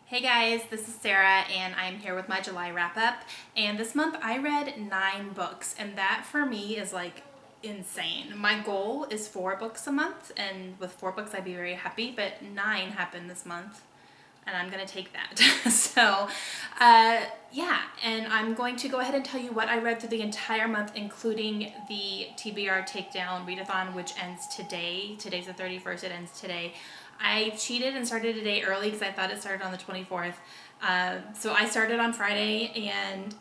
Hey guys, this is Sarah and I'm here with my July wrap up. And this month I read 9 books, and that for me is like insane. My goal is 4 books a month, and with 4 books I'd be very happy, but 9 happened this month and I'm gonna take that. Yeah, and I'm going to go ahead and tell you what I read through the entire month, including the TBR Takedown Readathon, which ends today. Today's the 31st, it ends today. I cheated and started a day early because I thought it started on the 24th. So I started on Friday and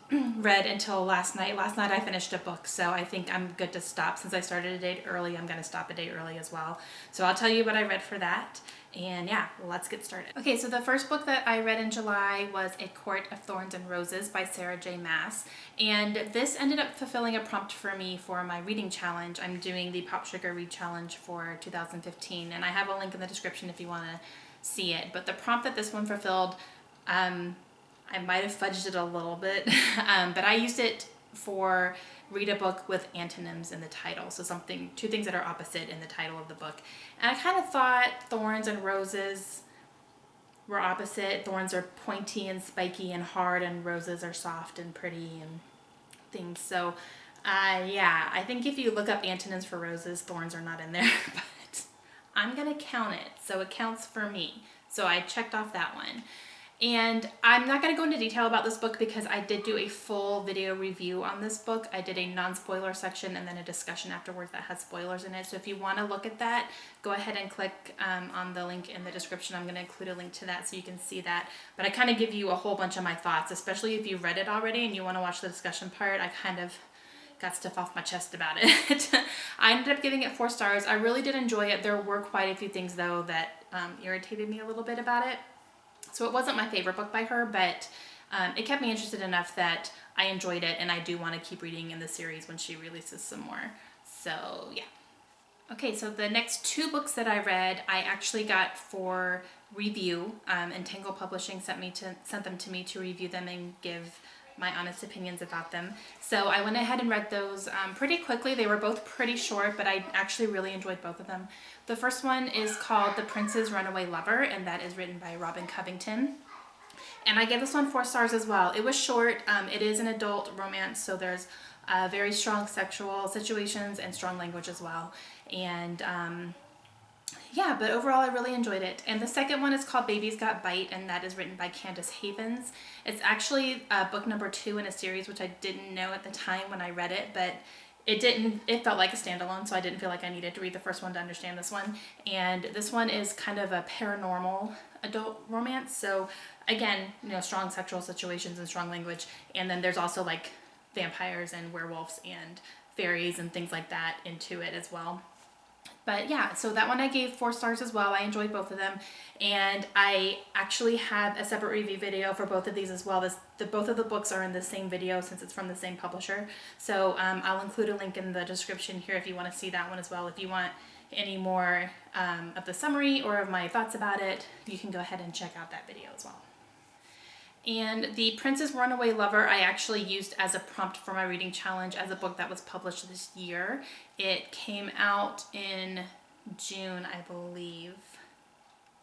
read until last night. Last night I finished a book, so I think I'm good to stop. Since I started a day early, I'm going to stop a day early as well. So I'll tell you what I read for that. And yeah, let's get started. Okay, so the first book that I read in July was A Court of Thorns and Roses by Sarah J. Maas. And this ended up fulfilling a prompt for me for my reading challenge. I'm doing the Pop Sugar Read Challenge for 2015, and I have a link in the description if you want to see it. But the prompt that this one fulfilled, I might have fudged it a little bit, but I used it for read a book with antonyms in the title. So two things that are opposite in the title of the book. And I kind of thought Thorns and Roses were opposite. Thorns are pointy and spiky and hard, and roses are soft and pretty and things. So yeah, I think if you look up antonyms for roses, thorns are not in there, but I'm gonna count it, so it counts for me. So I checked off that one. And I'm not going to go into detail about this book because I did do a full video review on this book. I did a non-spoiler section and then a discussion afterwards that has spoilers in it. So if you want to look at that, go ahead and click on the link in the description. I'm going to include a link to that so you can see that. But I kind of give you a whole bunch of my thoughts, especially if you've read it already and you want to watch the discussion part. I kind of got stuff off my chest about it. I ended up giving it 4 stars. I really did enjoy it. There were quite a few things though that irritated me a little bit about it. So it wasn't my favorite book by her, but it kept me interested enough that I enjoyed it, and I do want to keep reading in the series when she releases some more. So yeah. Okay, so the next 2 books that I read, I actually got for review, and Tangle Publishing sent them to me to review them and give my honest opinions about them. So I went ahead and read those pretty quickly. They were both pretty short, but I actually really enjoyed both of them. The first one is called The Prince's Runaway Lover, and that is written by Robin Covington. And I gave this one 4 stars as well. It was short. It is an adult romance, so there's very strong sexual situations and strong language as well. And yeah, but overall I really enjoyed it. And the second one is called Baby's Got Bite, and that is written by Candace Havens. It's actually book number 2 in a series, which I didn't know at the time when I read it, but it felt like a standalone, so I didn't feel like I needed to read the first one to understand this one. And this one is kind of a paranormal adult romance. So again, strong sexual situations and strong language. And then there's also like vampires and werewolves and fairies and things like that into it as well. But yeah, so that one I gave 4 stars as well. I enjoyed both of them. And I actually have a separate review video for both of these as well. Both of the books are in the same video since it's from the same publisher. So I'll include a link in the description here if you want to see that one as well. If you want any more of the summary or of my thoughts about it, you can go ahead and check out that video as well. And The Prince's Runaway Lover I actually used as a prompt for my reading challenge as a book that was published this year. It came out in June, I believe.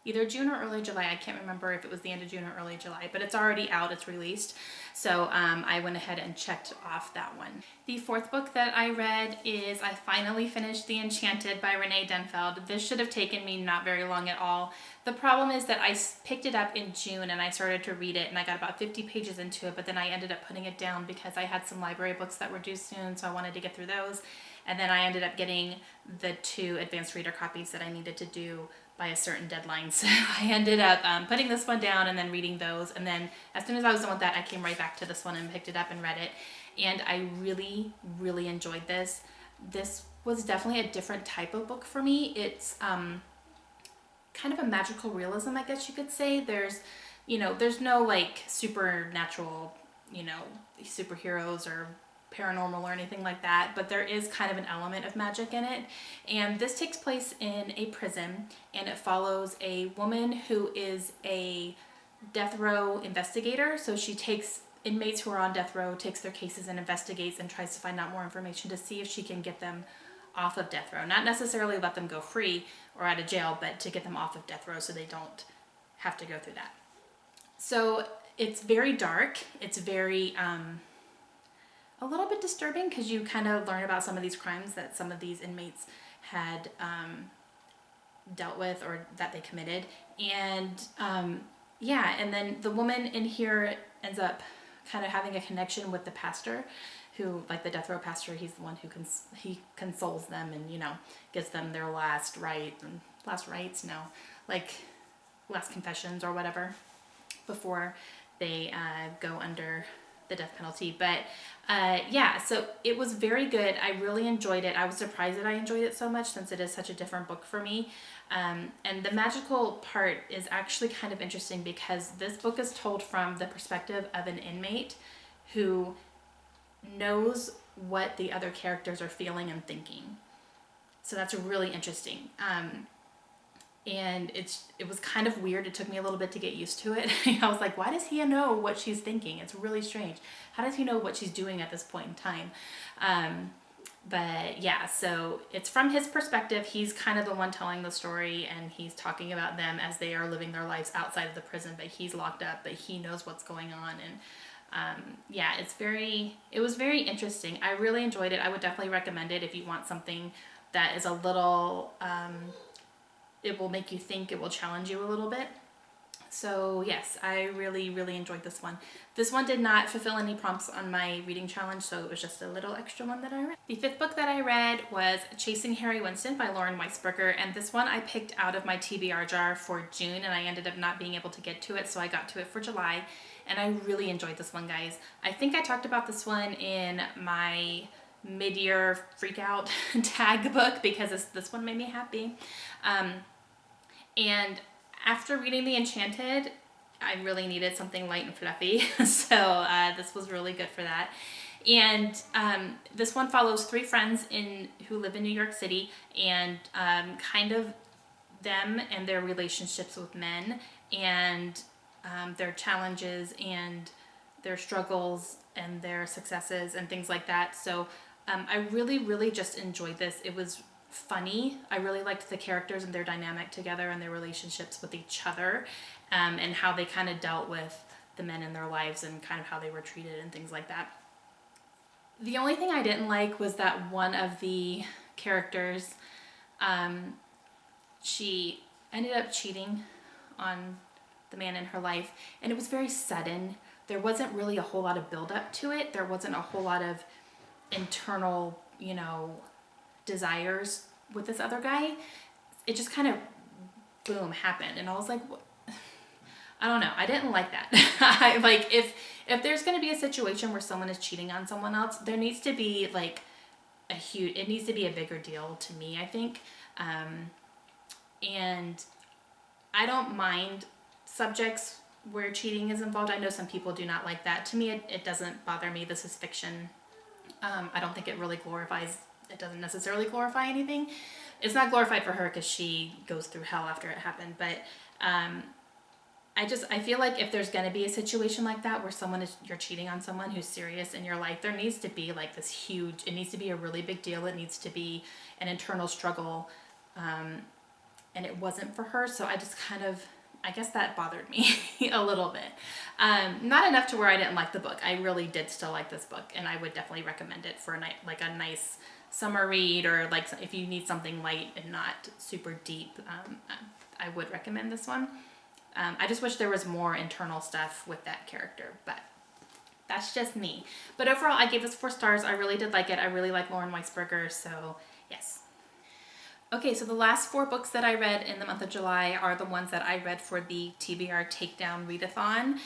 Either June or early July. I can't remember if it was the end of June or early July, but it's already out, it's released. So I went ahead and checked off that one. The 4th book that I read is I finally finished The Enchanted by Renee Denfeld. This should have taken me not very long at all. The problem is that I picked it up in June and I started to read it and I got about 50 pages into it, but then I ended up putting it down because I had some library books that were due soon, so I wanted to get through those. And then I ended up getting the 2 advanced reader copies that I needed to do by a certain deadline. So I ended up putting this one down and then reading those. And then as soon as I was done with that, I came right back to this one and picked it up and read it. And I really, really enjoyed this. This was definitely a different type of book for me. It's kind of a magical realism, I guess you could say. There's no like supernatural, superheroes or paranormal or anything like that, but there is kind of an element of magic in it. And this takes place in a prison, and it follows a woman who is a death row investigator. So she takes inmates who are on death row, takes their cases and investigates and tries to find out more information to see if she can get them off of death row. Not necessarily let them go free or out of jail, but to get them off of death row so they don't have to go through that. So it's very dark. It's very, a little bit disturbing because you kind of learn about some of these crimes that some of these inmates had dealt with or that they committed. And yeah, and then the woman in here ends up kind of having a connection with the pastor who, like the death row pastor, he's the one who he consoles them and, you know, gives them their last rites, like last confessions or whatever before they go under the death penalty. But yeah, so it was very good. I really enjoyed it. I was surprised that I enjoyed it so much since it is such a different book for me. And the magical part is actually kind of interesting because this book is told from the perspective of an inmate who knows what the other characters are feeling and thinking. So that's really interesting. And it was kind of weird. It took me a little bit to get used to it. I was like, why does he know what she's thinking? It's really strange. How does he know what she's doing at this point in time? But yeah, so it's from his perspective. He's kind of the one telling the story, and he's talking about them as they are living their lives outside of the prison, but he's locked up, but he knows what's going on. And yeah, it was very interesting. I really enjoyed it. I would definitely recommend it if you want something that is a little, it will make you think, it will challenge you a little bit. So yes, I really, really enjoyed this one. This one did not fulfill any prompts on my reading challenge, so it was just a little extra one that I read. The fifth book that I read was Chasing Harry Winston by Lauren Weisberger, and this one I picked out of my TBR jar for June, and I ended up not being able to get to it, so I got to it for July, and I really enjoyed this one, guys. I think I talked about this one in my mid-year freak out tag book because this one made me happy. And after reading The Enchanted, I really needed something light and fluffy, so this was really good for that. And this one follows three friends who live in New York City, and kind of them and their relationships with men, and their challenges and their struggles and their successes and things like that. So I really, really just enjoyed this. It was funny. I really liked the characters and their dynamic together and their relationships with each other, and how they kind of dealt with the men in their lives and kind of how they were treated and things like that. The only thing I didn't like was that one of the characters, she ended up cheating on the man in her life, and it was very sudden. There wasn't really a whole lot of build up to it. There wasn't a whole lot of internal, you know, desires with this other guy. It just kind of boom happened, and I was like, what? I don't know, I didn't like that. Like if there's going to be a situation where someone is cheating on someone else, there needs to be like it needs to be a bigger deal to me, I think. And I don't mind subjects where cheating is involved. I know some people do not like that. To me, it doesn't bother me. This is fiction. I don't think it really glorifies, it doesn't necessarily glorify anything. It's not glorified for her because she goes through hell after it happened, but I feel like if there's going to be a situation like that where you're cheating on someone who's serious in your life, there needs to be like this huge, it needs to be a really big deal. It needs to be an internal struggle. And it wasn't for her. So I just I guess that bothered me a little bit. Not enough to where I didn't like the book. I really did still like this book, and I would definitely recommend it for a nice summer read, or like if you need something light and not super deep. I would recommend this one. I just wish there was more internal stuff with that character, but that's just me. But overall, I gave this 4 stars. I really did like it. I really like Lauren Weisberger, so yes. Okay, so the last 4 books that I read in the month of July are the ones that I read for the TBR Takedown Readathon.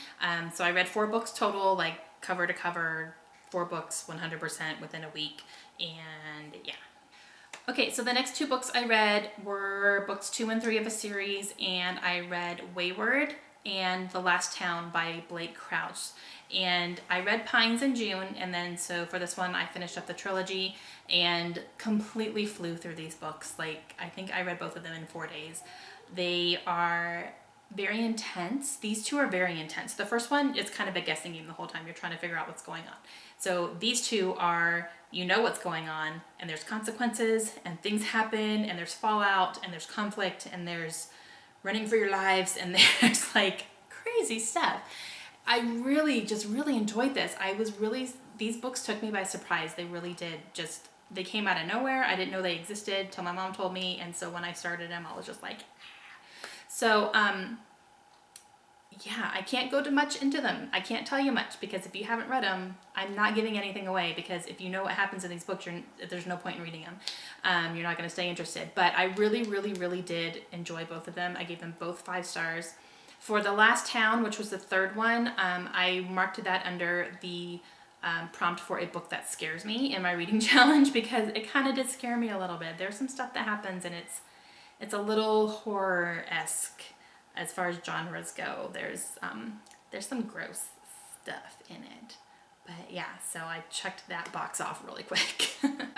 So I read 4 books total, like cover to cover, 4 books 100% within a week, and yeah. Okay, so the next 2 books I read were books 2 and 3 of a series, and I read Wayward and The Last Town by Blake Crouch. And I read Pines in June, and then so for this one I finished up the trilogy and completely flew through these books. Like, I think I read both of them in 4 days. They are very intense. These 2 are very intense. The first one is kind of a guessing game the whole time. You're trying to figure out what's going on. So these 2 are, you know what's going on, and there's consequences, and things happen, and there's fallout, and there's conflict, and there's running for your lives, and there's like crazy stuff. I really enjoyed this. These books took me by surprise. They really did. They came out of nowhere. I didn't know they existed till my mom told me. And so when I started them, I was just like, ah. So, yeah, I can't go too much into them. I can't tell you much because if you haven't read them, I'm not giving anything away because if you know what happens in these books, there's no point in reading them. You're not going to stay interested. But I really did enjoy both of them. I gave them both 5 stars. For The Last Town, which was the third one, I marked that under the prompt for a book that scares me in my reading challenge because it kind of did scare me a little bit. There's some stuff that happens and it's a little horror-esque as far as genres go. There's some gross stuff in it. But yeah, so I checked that box off really quick.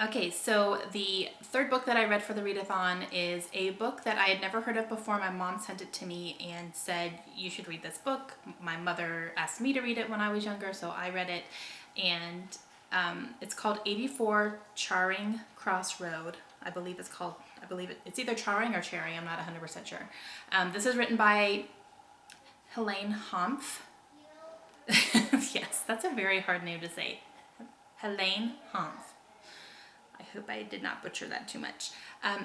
Okay, so the third book that I read for the readathon is a book that I had never heard of before. My mom sent it to me and said, you should read this book. My mother asked me to read it when I was younger, so I read it. And it's called 84 Charing Cross Road. It's either Charing or Charing, I'm not 100% sure. This is written by Helene Hanff. Yes, that's a very hard name to say. Helene Hanff. I hope I did not butcher that too much.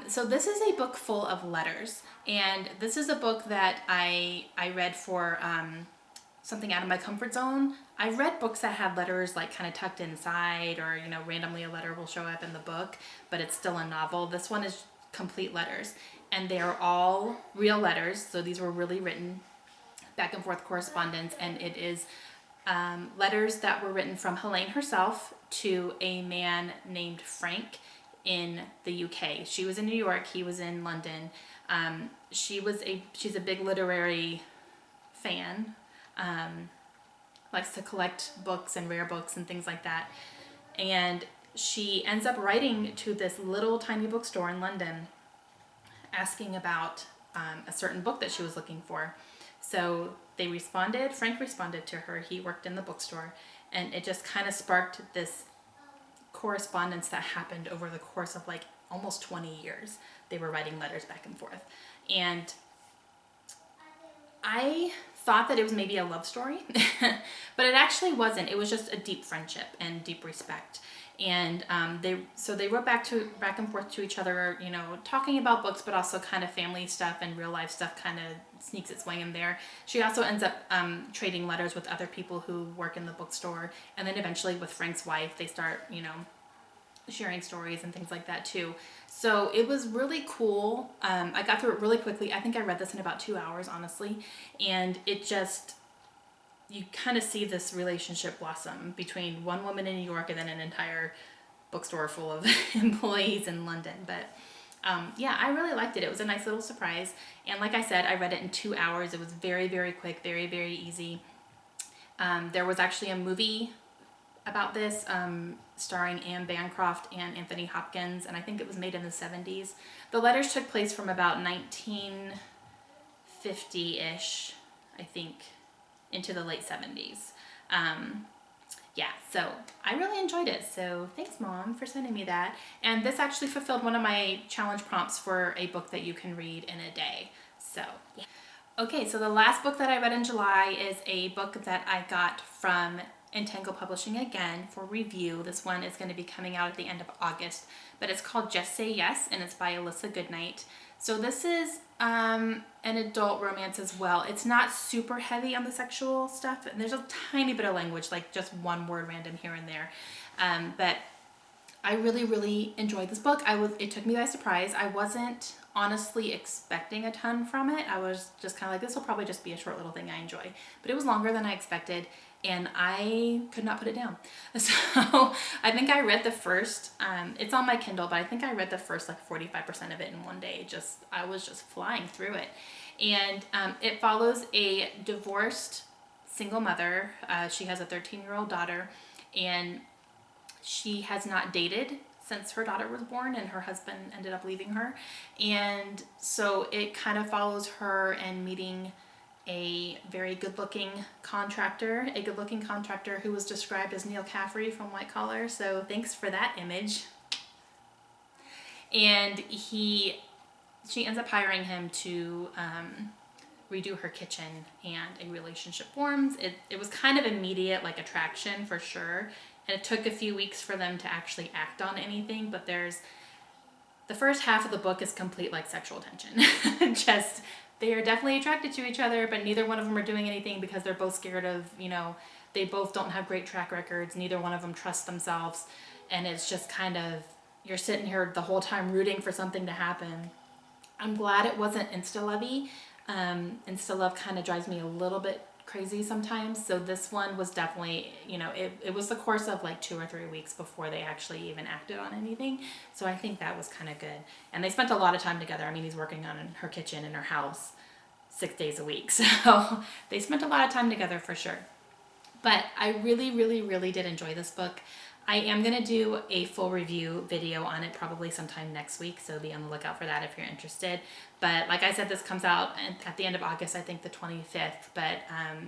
So this is a book full of letters, and this is a book that I read for something out of my comfort zone. I've read books that had letters like kind of tucked inside, or randomly a letter will show up in the book, but it's still a novel. This one is complete letters, and they are all real letters. So these were really written back and forth correspondence, and it is letters that were written from Helene herself to a man named Frank in the UK. She was in New York, he was in London. She's a big literary fan, likes to collect books and rare books and things like that. And she ends up writing to this little tiny bookstore in London asking about a certain book that she was looking for. So Frank responded to her. He worked in the bookstore, and it just kind of sparked this correspondence that happened over the course of like almost 20 years. They were writing letters back and forth. And I thought that it was maybe a love story, but it actually wasn't. It was just a deep friendship and deep respect. And they wrote back and forth to each other, talking about books, but also kind of family stuff and real life stuff kind of sneaks its way in there. She also ends up trading letters with other people who work in the bookstore, and then eventually with Frank's wife, they start, sharing stories and things like that too. So it was really cool. I got through it really quickly. I think I read this in about 2 hours, honestly, and you kind of see this relationship blossom between one woman in New York and then an entire bookstore full of employees in London. But yeah, I really liked it. It was a nice little surprise. And like I said, I read it in 2 hours. It was very, very quick, very, very easy. There was actually a movie about this starring Anne Bancroft and Anthony Hopkins, and I think it was made in the 70s. The letters took place from about 1950-ish, I think, into the late 70s. Yeah, so I really enjoyed it. So thanks, Mom, for sending me that. And this actually fulfilled one of my challenge prompts for a book that you can read in a day. So, yeah. Okay, so the last book that I read in July is a book that I got from Entangled Publishing again for review. This one is going to be coming out at the end of August, but it's called Just Say Yes, and it's by Alyssa Goodnight. So this is an adult romance as well. It's not super heavy on the sexual stuff, and there's a tiny bit of language, like just one word random here and there. But I really, really enjoyed this book. It took me by surprise. I wasn't honestly expecting a ton from it. I was just kind of like, this will probably just be a short little thing I enjoy. But it was longer than I expected, and I could not put it down. So I think I read the first, it's on my Kindle, but I think I read the first like 45% of it in one day. I was just flying through it. And it follows a divorced single mother. She has a 13-year-old daughter, and she has not dated since her daughter was born, and her husband ended up leaving her. And so it kind of follows her and meeting a very good-looking contractor who was described as Neil Caffrey from White Collar. So thanks for that image. And she ends up hiring him to redo her kitchen and a relationship forms. It was kind of immediate, like attraction for sure. And it took a few weeks for them to actually act on anything, but the first half of the book is complete like sexual tension. Just, they are definitely attracted to each other, but neither one of them are doing anything because they're both scared of, they both don't have great track records. Neither one of them trusts themselves. And it's just kind of, you're sitting here the whole time rooting for something to happen. I'm glad it wasn't insta-lovey. Insta-love kind of drives me a little bit crazy sometimes. So this one was definitely, it was the course of like 2 or 3 weeks before they actually even acted on anything. So I think that was kind of good. And they spent a lot of time together. I mean, he's working on her kitchen in her house 6 days a week. So they spent a lot of time together for sure. But I really, really, really did enjoy this book. I am going to do a full review video on it probably sometime next week, so be on the lookout for that if you're interested. But like I said, this comes out at the end of August, I think the 25th. But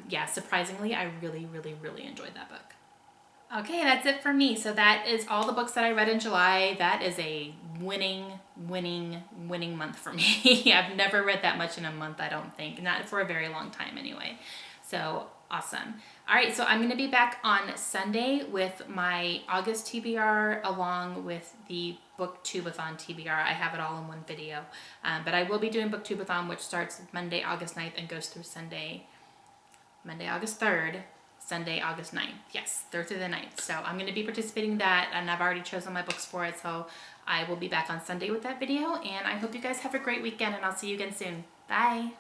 yeah, surprisingly, I really, really, really enjoyed that book. Okay, that's it for me. So that is all the books that I read in July. That is a winning month for me. I've never read that much in a month, I don't think. Not for a very long time anyway. So awesome. All right, so I'm going to be back on Sunday with my August TBR along with the Booktubeathon TBR. I have it all in one video. But I will be doing Booktubeathon, which starts Monday, August 9th and goes through Monday, August 3rd, Sunday, August 9th. Yes, 3rd through the 9th. So I'm going to be participating in that, and I've already chosen my books for it. So I will be back on Sunday with that video, and I hope you guys have a great weekend, and I'll see you again soon. Bye.